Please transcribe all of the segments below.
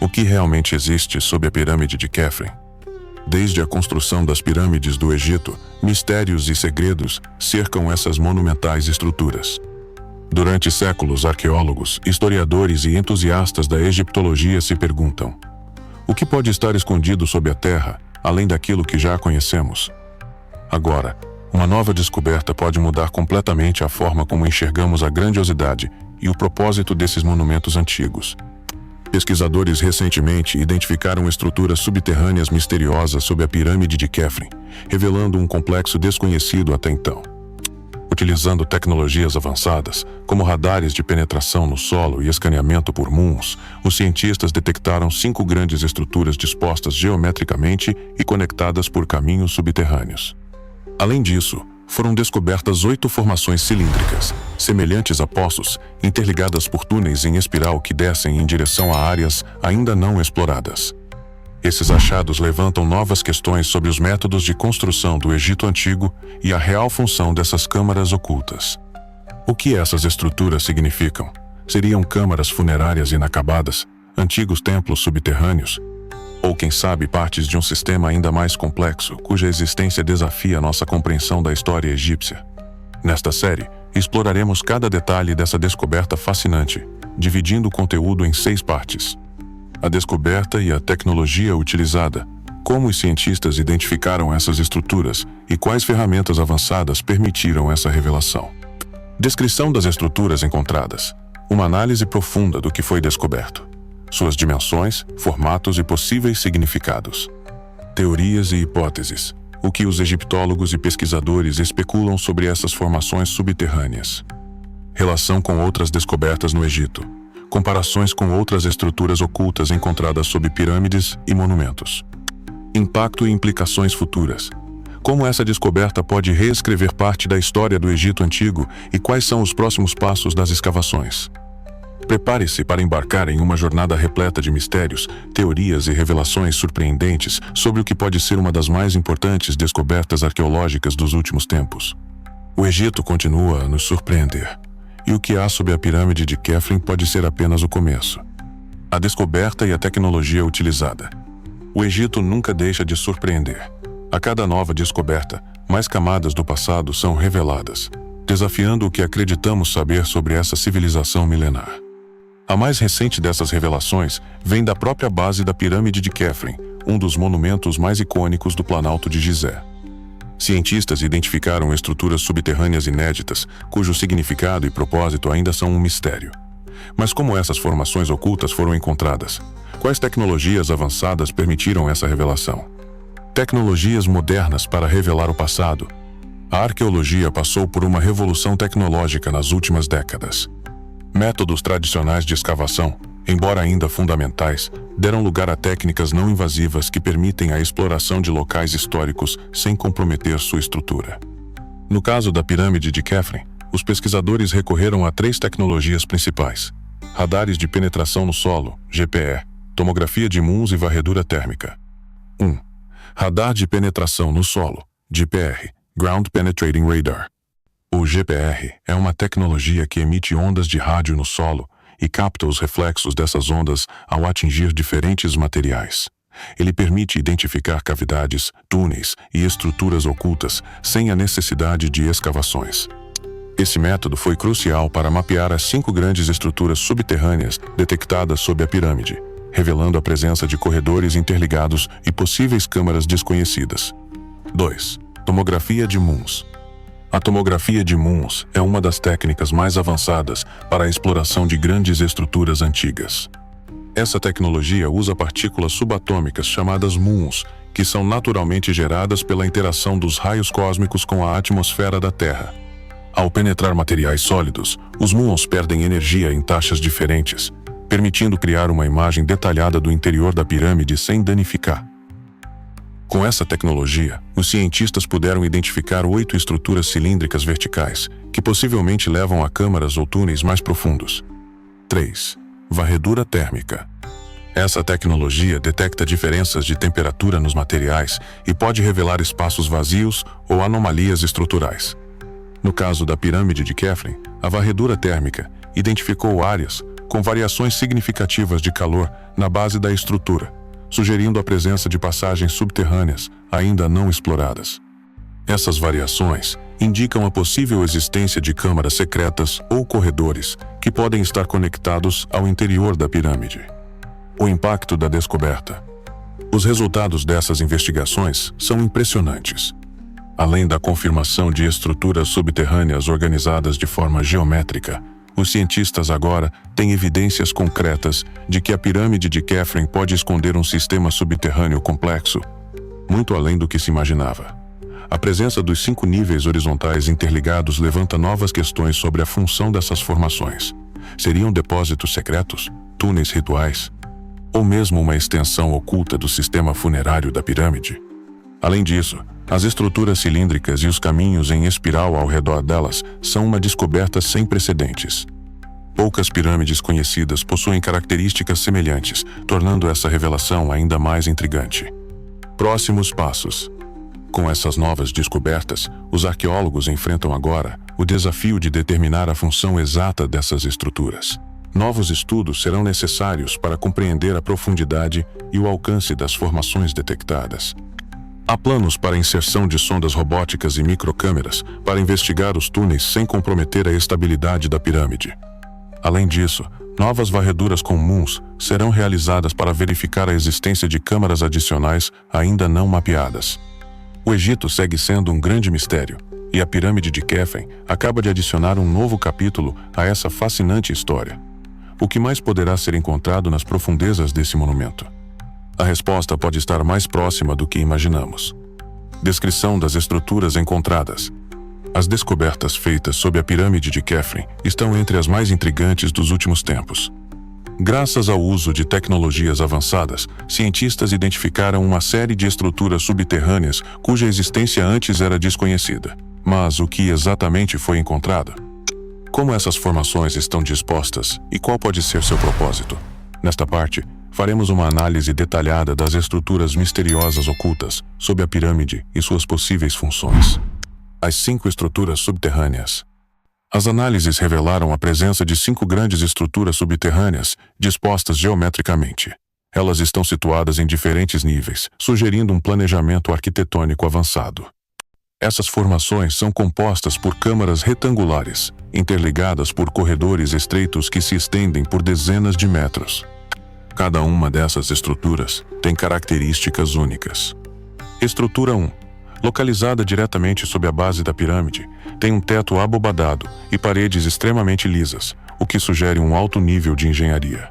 O que realmente existe sob a pirâmide de Khafre? Desde a construção das pirâmides do Egito, mistérios e segredos cercam essas monumentais estruturas. Durante séculos, arqueólogos, historiadores e entusiastas da egiptologia se perguntam: o que pode estar escondido sob a terra, além daquilo que já conhecemos? Agora, uma nova descoberta pode mudar completamente a forma como enxergamos a grandiosidade e o propósito desses monumentos antigos. Pesquisadores recentemente identificaram estruturas subterrâneas misteriosas sob a pirâmide de Khafre, revelando um complexo desconhecido até então. Utilizando tecnologias avançadas, como radares de penetração no solo e escaneamento por muons, os cientistas detectaram 5 grandes estruturas dispostas geometricamente e conectadas por caminhos subterrâneos. Além disso, foram descobertas 8 formações cilíndricas, semelhantes a poços, interligadas por túneis em espiral que descem em direção a áreas ainda não exploradas. Esses achados levantam novas questões sobre os métodos de construção do Egito Antigo e a real função dessas câmaras ocultas. O que essas estruturas significam? Seriam câmaras funerárias inacabadas, antigos templos subterrâneos? Ou, quem sabe, partes de um sistema ainda mais complexo, cuja existência desafia nossa compreensão da história egípcia? Nesta série, exploraremos cada detalhe dessa descoberta fascinante, dividindo o conteúdo em 6 partes. A descoberta e a tecnologia utilizada, como os cientistas identificaram essas estruturas e quais ferramentas avançadas permitiram essa revelação. Descrição das estruturas encontradas, uma análise profunda do que foi descoberto. Suas dimensões, formatos e possíveis significados. Teorias e hipóteses. O que os egiptólogos e pesquisadores especulam sobre essas formações subterrâneas. Relação com outras descobertas no Egito. Comparações com outras estruturas ocultas encontradas sob pirâmides e monumentos. Impacto e implicações futuras. Como essa descoberta pode reescrever parte da história do Egito Antigo e quais são os próximos passos das escavações? Prepare-se para embarcar em uma jornada repleta de mistérios, teorias e revelações surpreendentes sobre o que pode ser uma das mais importantes descobertas arqueológicas dos últimos tempos. O Egito continua a nos surpreender, e o que há sob a pirâmide de Khafre pode ser apenas o começo. A descoberta e a tecnologia utilizada. O Egito nunca deixa de surpreender. A cada nova descoberta, mais camadas do passado são reveladas, desafiando o que acreditamos saber sobre essa civilização milenar. A mais recente dessas revelações vem da própria base da pirâmide de Khafre, um dos monumentos mais icônicos do Planalto de Gizé. Cientistas identificaram estruturas subterrâneas inéditas, cujo significado e propósito ainda são um mistério. Mas como essas formações ocultas foram encontradas? Quais tecnologias avançadas permitiram essa revelação? Tecnologias modernas para revelar o passado. A arqueologia passou por uma revolução tecnológica nas últimas décadas. Métodos tradicionais de escavação, embora ainda fundamentais, deram lugar a técnicas não invasivas que permitem a exploração de locais históricos sem comprometer sua estrutura. No caso da pirâmide de Khafre, os pesquisadores recorreram a 3 tecnologias principais: radares de penetração no solo, GPR, tomografia de muons e varredura térmica. 1. Radar de penetração no solo, GPR, Ground Penetrating Radar. O GPR é uma tecnologia que emite ondas de rádio no solo e capta os reflexos dessas ondas ao atingir diferentes materiais. Ele permite identificar cavidades, túneis e estruturas ocultas sem a necessidade de escavações. Esse método foi crucial para mapear as 5 grandes estruturas subterrâneas detectadas sob a pirâmide, revelando a presença de corredores interligados e possíveis câmaras desconhecidas. 2. Tomografia de muons. A tomografia de muons é uma das técnicas mais avançadas para a exploração de grandes estruturas antigas. Essa tecnologia usa partículas subatômicas chamadas muons, que são naturalmente geradas pela interação dos raios cósmicos com a atmosfera da Terra. Ao penetrar materiais sólidos, os muons perdem energia em taxas diferentes, permitindo criar uma imagem detalhada do interior da pirâmide sem danificar. Com essa tecnologia, os cientistas puderam identificar 8 estruturas cilíndricas verticais, que possivelmente levam a câmaras ou túneis mais profundos. 3. Varredura térmica. Essa tecnologia detecta diferenças de temperatura nos materiais e pode revelar espaços vazios ou anomalias estruturais. No caso da pirâmide de Khafre, a varredura térmica identificou áreas, com variações significativas de calor na base da estrutura, sugerindo a presença de passagens subterrâneas ainda não exploradas. Essas variações indicam a possível existência de câmaras secretas ou corredores que podem estar conectados ao interior da pirâmide. O impacto da descoberta. Os resultados dessas investigações são impressionantes. Além da confirmação de estruturas subterrâneas organizadas de forma geométrica, os cientistas agora têm evidências concretas de que a pirâmide de Khafre pode esconder um sistema subterrâneo complexo, muito além do que se imaginava. A presença dos 5 níveis horizontais interligados levanta novas questões sobre a função dessas formações. Seriam depósitos secretos, túneis rituais, ou mesmo uma extensão oculta do sistema funerário da pirâmide? Além disso, as estruturas cilíndricas e os caminhos em espiral ao redor delas são uma descoberta sem precedentes. Poucas pirâmides conhecidas possuem características semelhantes, tornando essa revelação ainda mais intrigante. Próximos passos. Com essas novas descobertas, os arqueólogos enfrentam agora o desafio de determinar a função exata dessas estruturas. Novos estudos serão necessários para compreender a profundidade e o alcance das formações detectadas. Há planos para a inserção de sondas robóticas e microcâmeras para investigar os túneis sem comprometer a estabilidade da pirâmide. Além disso, novas varreduras comuns serão realizadas para verificar a existência de câmaras adicionais ainda não mapeadas. O Egito segue sendo um grande mistério, e a pirâmide de Khafre acaba de adicionar um novo capítulo a essa fascinante história. O que mais poderá ser encontrado nas profundezas desse monumento? A resposta pode estar mais próxima do que imaginamos. Descrição das estruturas encontradas. As descobertas feitas sob a pirâmide de Khafre estão entre as mais intrigantes dos últimos tempos. Graças ao uso de tecnologias avançadas, cientistas identificaram uma série de estruturas subterrâneas cuja existência antes era desconhecida. Mas o que exatamente foi encontrado? Como essas formações estão dispostas e qual pode ser seu propósito? Nesta parte, faremos uma análise detalhada das estruturas misteriosas ocultas sob a pirâmide e suas possíveis funções. As 5 estruturas subterrâneas. As análises revelaram a presença de 5 grandes estruturas subterrâneas dispostas geometricamente. Elas estão situadas em diferentes níveis, sugerindo um planejamento arquitetônico avançado. Essas formações são compostas por câmaras retangulares, interligadas por corredores estreitos que se estendem por dezenas de metros. Cada uma dessas estruturas tem características únicas. Estrutura 1. Localizada diretamente sob a base da pirâmide, tem um teto abobadado e paredes extremamente lisas, o que sugere um alto nível de engenharia.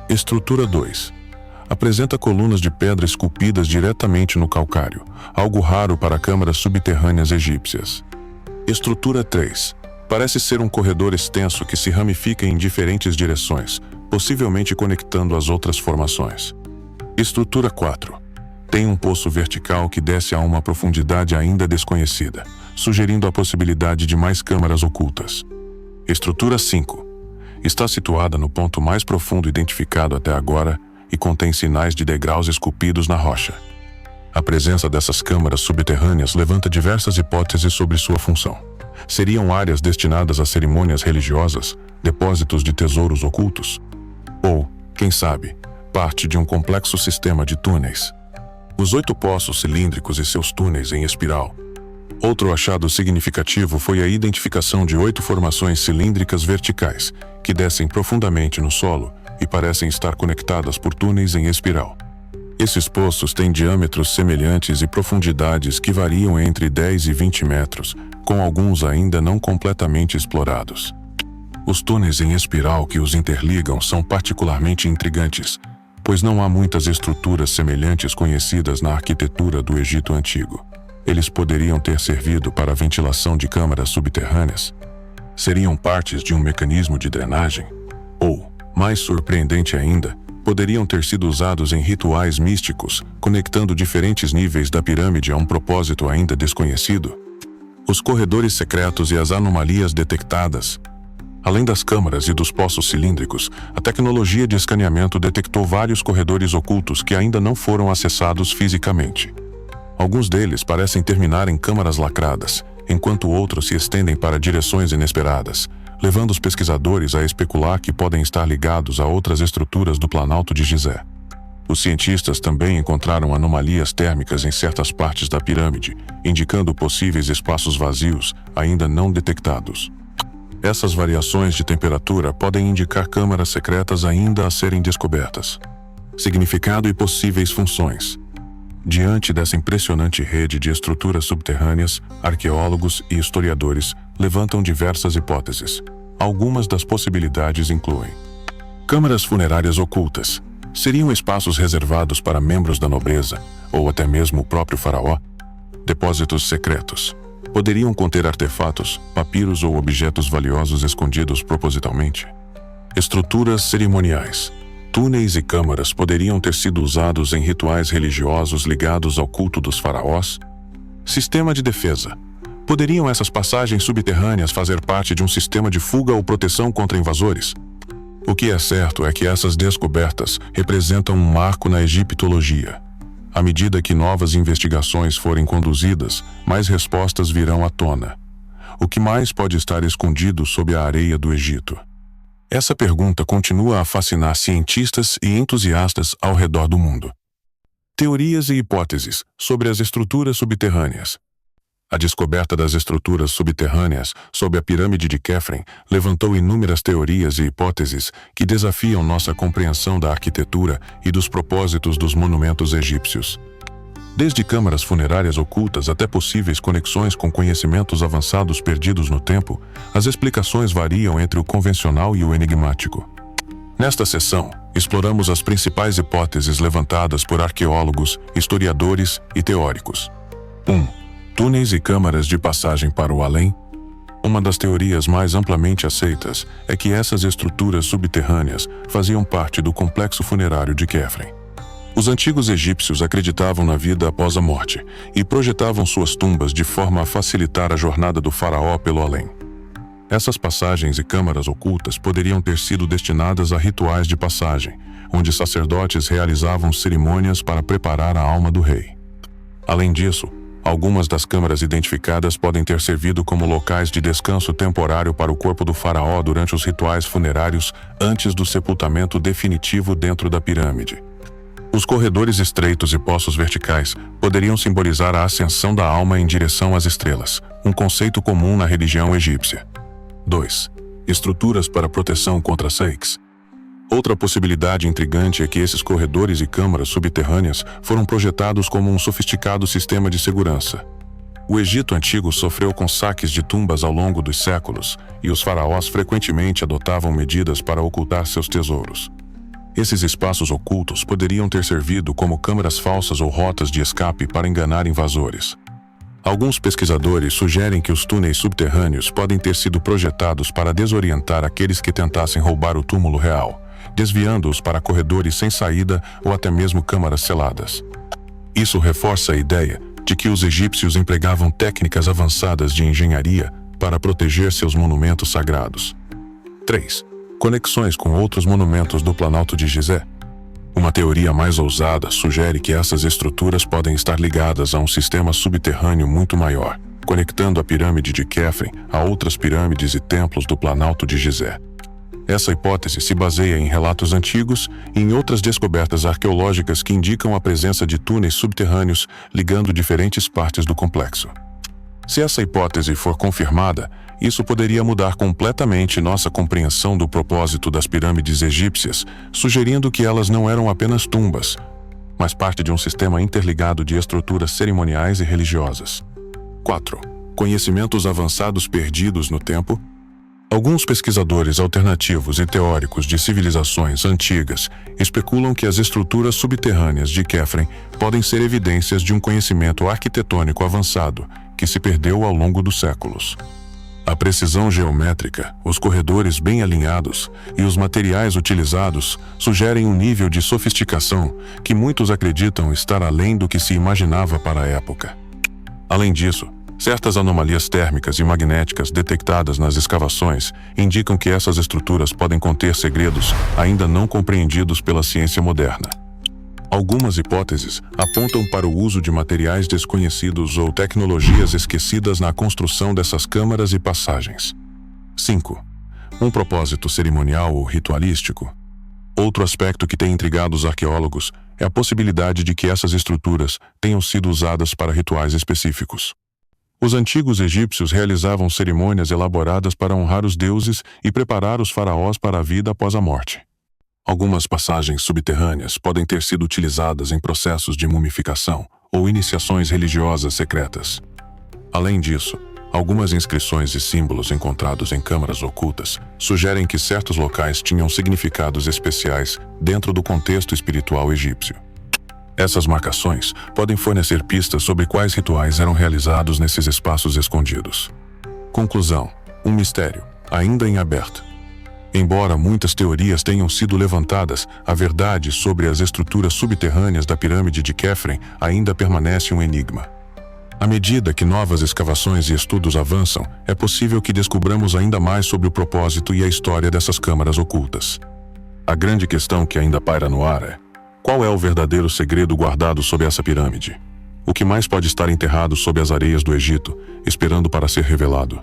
Estrutura 2. Apresenta colunas de pedra esculpidas diretamente no calcário, algo raro para câmaras subterrâneas egípcias. Estrutura 3. Parece ser um corredor extenso que se ramifica em diferentes direções, possivelmente conectando as outras formações. Estrutura 4. Tem um poço vertical que desce a uma profundidade ainda desconhecida, sugerindo a possibilidade de mais câmaras ocultas. Estrutura 5. Está situada no ponto mais profundo identificado até agora e contém sinais de degraus esculpidos na rocha. A presença dessas câmaras subterrâneas levanta diversas hipóteses sobre sua função. Seriam áreas destinadas a cerimônias religiosas, depósitos de tesouros ocultos? Ou, quem sabe, parte de um complexo sistema de túneis? Os 8 poços cilíndricos e seus túneis em espiral. Outro achado significativo foi a identificação de 8 formações cilíndricas verticais, que descem profundamente no solo e parecem estar conectadas por túneis em espiral. Esses poços têm diâmetros semelhantes e profundidades que variam entre 10 e 20 metros, com alguns ainda não completamente explorados. Os túneis em espiral que os interligam são particularmente intrigantes, pois não há muitas estruturas semelhantes conhecidas na arquitetura do Egito Antigo. Eles poderiam ter servido para a ventilação de câmaras subterrâneas? Seriam partes de um mecanismo de drenagem? Ou, mais surpreendente ainda, poderiam ter sido usados em rituais místicos, conectando diferentes níveis da pirâmide a um propósito ainda desconhecido? Os corredores secretos e as anomalias detectadas. Além das câmaras e dos poços cilíndricos, a tecnologia de escaneamento detectou vários corredores ocultos que ainda não foram acessados fisicamente. Alguns deles parecem terminar em câmaras lacradas, enquanto outros se estendem para direções inesperadas, levando os pesquisadores a especular que podem estar ligados a outras estruturas do Planalto de Gizé. Os cientistas também encontraram anomalias térmicas em certas partes da pirâmide, indicando possíveis espaços vazios ainda não detectados. Essas variações de temperatura podem indicar câmaras secretas ainda a serem descobertas. Significado e possíveis funções. Diante dessa impressionante rede de estruturas subterrâneas, arqueólogos e historiadores levantam diversas hipóteses. Algumas das possibilidades incluem: câmaras funerárias ocultas. Seriam espaços reservados para membros da nobreza, ou até mesmo o próprio faraó? Depósitos secretos. Poderiam conter artefatos, papiros ou objetos valiosos escondidos propositalmente? Estruturas cerimoniais. Túneis e câmaras poderiam ter sido usados em rituais religiosos ligados ao culto dos faraós? Sistema de defesa. Poderiam essas passagens subterrâneas fazer parte de um sistema de fuga ou proteção contra invasores? O que é certo é que essas descobertas representam um marco na egiptologia. À medida que novas investigações forem conduzidas, mais respostas virão à tona. O que mais pode estar escondido sob a areia do Egito? Essa pergunta continua a fascinar cientistas e entusiastas ao redor do mundo. Teorias e hipóteses sobre as estruturas subterrâneas. A descoberta das estruturas subterrâneas sob a pirâmide de Khafre levantou inúmeras teorias e hipóteses que desafiam nossa compreensão da arquitetura e dos propósitos dos monumentos egípcios. Desde câmaras funerárias ocultas até possíveis conexões com conhecimentos avançados perdidos no tempo, as explicações variam entre o convencional e o enigmático. Nesta sessão, exploramos as principais hipóteses levantadas por arqueólogos, historiadores e teóricos. 1. Túneis e câmaras de passagem para o além. Uma das teorias mais amplamente aceitas é que essas estruturas subterrâneas faziam parte do complexo funerário de Khafre. Os antigos egípcios acreditavam na vida após a morte e projetavam suas tumbas de forma a facilitar a jornada do faraó pelo além. Essas passagens e câmaras ocultas poderiam ter sido destinadas a rituais de passagem, onde sacerdotes realizavam cerimônias para preparar a alma do rei. Além disso, algumas das câmaras identificadas podem ter servido como locais de descanso temporário para o corpo do faraó durante os rituais funerários antes do sepultamento definitivo dentro da pirâmide. Os corredores estreitos e poços verticais poderiam simbolizar a ascensão da alma em direção às estrelas, um conceito comum na religião egípcia. 2. Estruturas para proteção contra sheiks. Outra possibilidade intrigante é que esses corredores e câmaras subterrâneas foram projetados como um sofisticado sistema de segurança. O Egito Antigo sofreu com saques de tumbas ao longo dos séculos, e os faraós frequentemente adotavam medidas para ocultar seus tesouros. Esses espaços ocultos poderiam ter servido como câmaras falsas ou rotas de escape para enganar invasores. Alguns pesquisadores sugerem que os túneis subterrâneos podem ter sido projetados para desorientar aqueles que tentassem roubar o túmulo real, desviando-os para corredores sem saída ou até mesmo câmaras seladas. Isso reforça a ideia de que os egípcios empregavam técnicas avançadas de engenharia para proteger seus monumentos sagrados. 3. Conexões com outros monumentos do Planalto de Gizé. Uma teoria mais ousada sugere que essas estruturas podem estar ligadas a um sistema subterrâneo muito maior, conectando a pirâmide de Khafre a outras pirâmides e templos do Planalto de Gizé. Essa hipótese se baseia em relatos antigos e em outras descobertas arqueológicas que indicam a presença de túneis subterrâneos ligando diferentes partes do complexo. Se essa hipótese for confirmada, isso poderia mudar completamente nossa compreensão do propósito das pirâmides egípcias, sugerindo que elas não eram apenas tumbas, mas parte de um sistema interligado de estruturas cerimoniais e religiosas. 4. Conhecimentos avançados perdidos no tempo. Alguns pesquisadores alternativos e teóricos de civilizações antigas especulam que as estruturas subterrâneas de Khafre podem ser evidências de um conhecimento arquitetônico avançado que se perdeu ao longo dos séculos. A precisão geométrica, os corredores bem alinhados e os materiais utilizados sugerem um nível de sofisticação que muitos acreditam estar além do que se imaginava para a época. Além disso, certas anomalias térmicas e magnéticas detectadas nas escavações indicam que essas estruturas podem conter segredos ainda não compreendidos pela ciência moderna. Algumas hipóteses apontam para o uso de materiais desconhecidos ou tecnologias esquecidas na construção dessas câmaras e passagens. 5. Um propósito cerimonial ou ritualístico? Outro aspecto que tem intrigado os arqueólogos é a possibilidade de que essas estruturas tenham sido usadas para rituais específicos. Os antigos egípcios realizavam cerimônias elaboradas para honrar os deuses e preparar os faraós para a vida após a morte. Algumas passagens subterrâneas podem ter sido utilizadas em processos de mumificação ou iniciações religiosas secretas. Além disso, algumas inscrições e símbolos encontrados em câmaras ocultas sugerem que certos locais tinham significados especiais dentro do contexto espiritual egípcio. Essas marcações podem fornecer pistas sobre quais rituais eram realizados nesses espaços escondidos. Conclusão: um mistério, ainda em aberto. Embora muitas teorias tenham sido levantadas, a verdade sobre as estruturas subterrâneas da pirâmide de Khafre ainda permanece um enigma. À medida que novas escavações e estudos avançam, é possível que descubramos ainda mais sobre o propósito e a história dessas câmaras ocultas. A grande questão que ainda paira no ar é: qual é o verdadeiro segredo guardado sob essa pirâmide? O que mais pode estar enterrado sob as areias do Egito, esperando para ser revelado?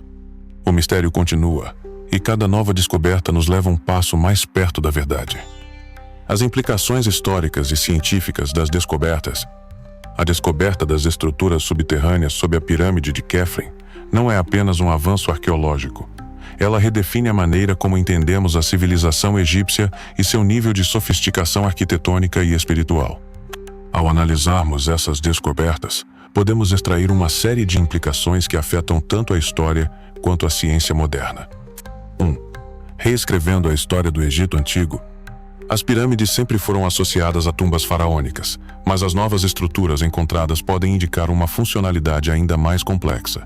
O mistério continua, e cada nova descoberta nos leva um passo mais perto da verdade. As implicações históricas e científicas das descobertas. A descoberta das estruturas subterrâneas sob a pirâmide de Khafre não é apenas um avanço arqueológico. Ela redefine a maneira como entendemos a civilização egípcia e seu nível de sofisticação arquitetônica e espiritual. Ao analisarmos essas descobertas, podemos extrair uma série de implicações que afetam tanto a história quanto a ciência moderna. 1. Reescrevendo a história do Egito Antigo. As pirâmides sempre foram associadas a tumbas faraônicas, mas as novas estruturas encontradas podem indicar uma funcionalidade ainda mais complexa.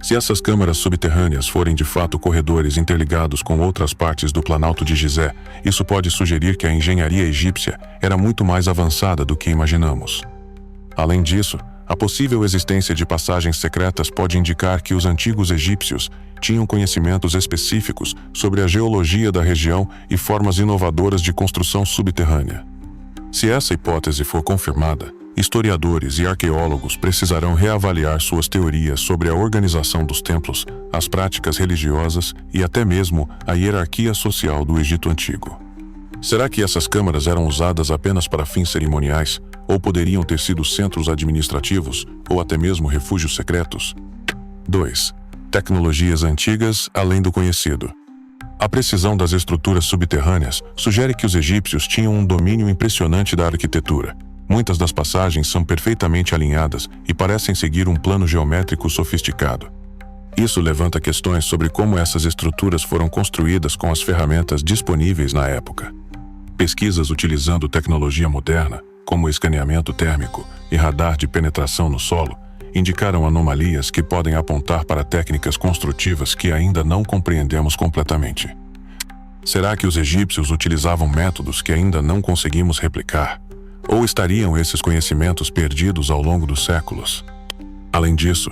Se essas câmaras subterrâneas forem de fato corredores interligados com outras partes do Planalto de Gizé, isso pode sugerir que a engenharia egípcia era muito mais avançada do que imaginamos. Além disso, a possível existência de passagens secretas pode indicar que os antigos egípcios tinham conhecimentos específicos sobre a geologia da região e formas inovadoras de construção subterrânea. Se essa hipótese for confirmada, historiadores e arqueólogos precisarão reavaliar suas teorias sobre a organização dos templos, as práticas religiosas e até mesmo a hierarquia social do Egito Antigo. Será que essas câmaras eram usadas apenas para fins cerimoniais, ou poderiam ter sido centros administrativos, ou até mesmo refúgios secretos? 2. Tecnologias antigas além do conhecido. A precisão das estruturas subterrâneas sugere que os egípcios tinham um domínio impressionante da arquitetura. Muitas das passagens são perfeitamente alinhadas e parecem seguir um plano geométrico sofisticado. Isso levanta questões sobre como essas estruturas foram construídas com as ferramentas disponíveis na época. Pesquisas utilizando tecnologia moderna, como escaneamento térmico e radar de penetração no solo, indicaram anomalias que podem apontar para técnicas construtivas que ainda não compreendemos completamente. Será que os egípcios utilizavam métodos que ainda não conseguimos replicar? Ou estariam esses conhecimentos perdidos ao longo dos séculos? Além disso,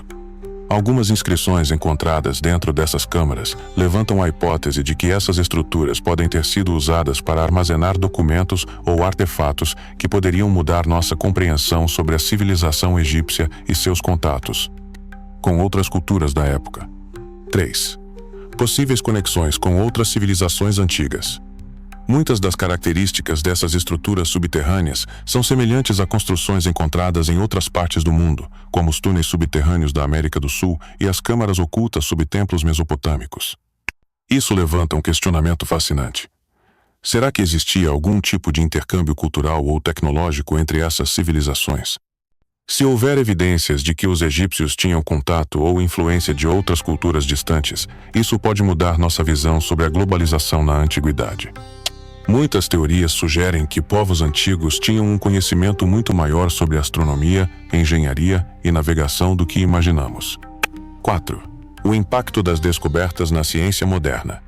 algumas inscrições encontradas dentro dessas câmaras levantam a hipótese de que essas estruturas podem ter sido usadas para armazenar documentos ou artefatos que poderiam mudar nossa compreensão sobre a civilização egípcia e seus contatos com outras culturas da época. 3. Possíveis conexões com outras civilizações antigas. Muitas das características dessas estruturas subterrâneas são semelhantes a construções encontradas em outras partes do mundo, como os túneis subterrâneos da América do Sul e as câmaras ocultas sob templos mesopotâmicos. Isso levanta um questionamento fascinante. Será que existia algum tipo de intercâmbio cultural ou tecnológico entre essas civilizações? Se houver evidências de que os egípcios tinham contato ou influência de outras culturas distantes, isso pode mudar nossa visão sobre a globalização na antiguidade. Muitas teorias sugerem que povos antigos tinham um conhecimento muito maior sobre astronomia, engenharia e navegação do que imaginamos. 4. O impacto das descobertas na ciência moderna.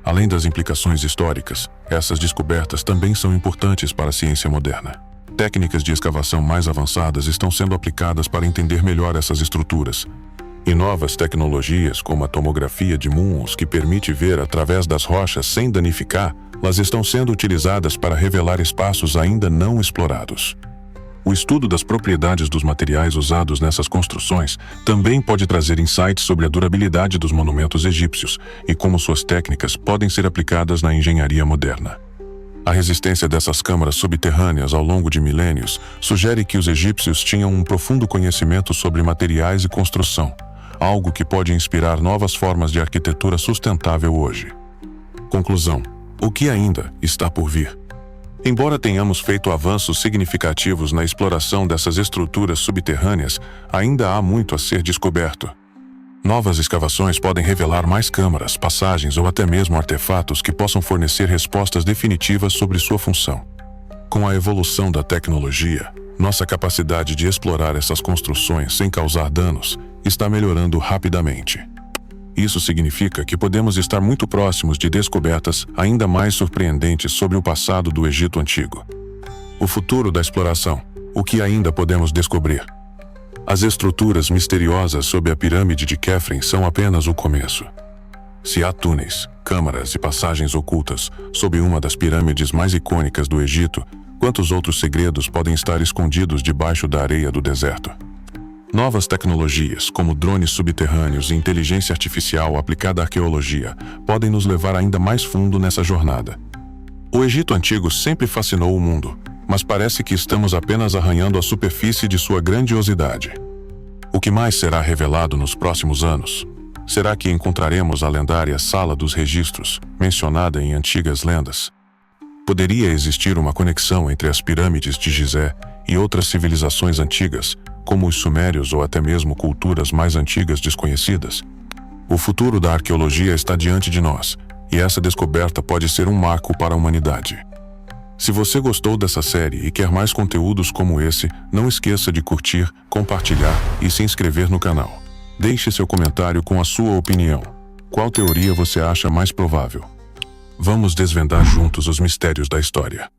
Além das implicações históricas, essas descobertas também são importantes para a ciência moderna. Técnicas de escavação mais avançadas estão sendo aplicadas para entender melhor essas estruturas. E novas tecnologias, como a tomografia de muons, que permite ver através das rochas sem danificar, elas estão sendo utilizadas para revelar espaços ainda não explorados. O estudo das propriedades dos materiais usados nessas construções também pode trazer insights sobre a durabilidade dos monumentos egípcios e como suas técnicas podem ser aplicadas na engenharia moderna. A resistência dessas câmaras subterrâneas ao longo de milênios sugere que os egípcios tinham um profundo conhecimento sobre materiais e construção, algo que pode inspirar novas formas de arquitetura sustentável hoje. Conclusão: o que ainda está por vir? Embora tenhamos feito avanços significativos na exploração dessas estruturas subterrâneas, ainda há muito a ser descoberto. Novas escavações podem revelar mais câmaras, passagens ou até mesmo artefatos que possam fornecer respostas definitivas sobre sua função. Com a evolução da tecnologia, nossa capacidade de explorar essas construções sem causar danos está melhorando rapidamente. Isso significa que podemos estar muito próximos de descobertas ainda mais surpreendentes sobre o passado do Egito Antigo. O futuro da exploração. O que ainda podemos descobrir? As estruturas misteriosas sob a pirâmide de Khafre são apenas o começo. Se há túneis, câmaras e passagens ocultas sob uma das pirâmides mais icônicas do Egito, quantos outros segredos podem estar escondidos debaixo da areia do deserto? Novas tecnologias, como drones subterrâneos e inteligência artificial aplicada à arqueologia, podem nos levar ainda mais fundo nessa jornada. O Egito Antigo sempre fascinou o mundo, mas parece que estamos apenas arranhando a superfície de sua grandiosidade. O que mais será revelado nos próximos anos? Será que encontraremos a lendária Sala dos Registros, mencionada em antigas lendas? Poderia existir uma conexão entre as pirâmides de Gizé e outras civilizações antigas, como os sumérios ou até mesmo culturas mais antigas desconhecidas? O futuro da arqueologia está diante de nós, e essa descoberta pode ser um marco para a humanidade. Se você gostou dessa série e quer mais conteúdos como esse, não esqueça de curtir, compartilhar e se inscrever no canal. Deixe seu comentário com a sua opinião. Qual teoria você acha mais provável? Vamos desvendar juntos os mistérios da história.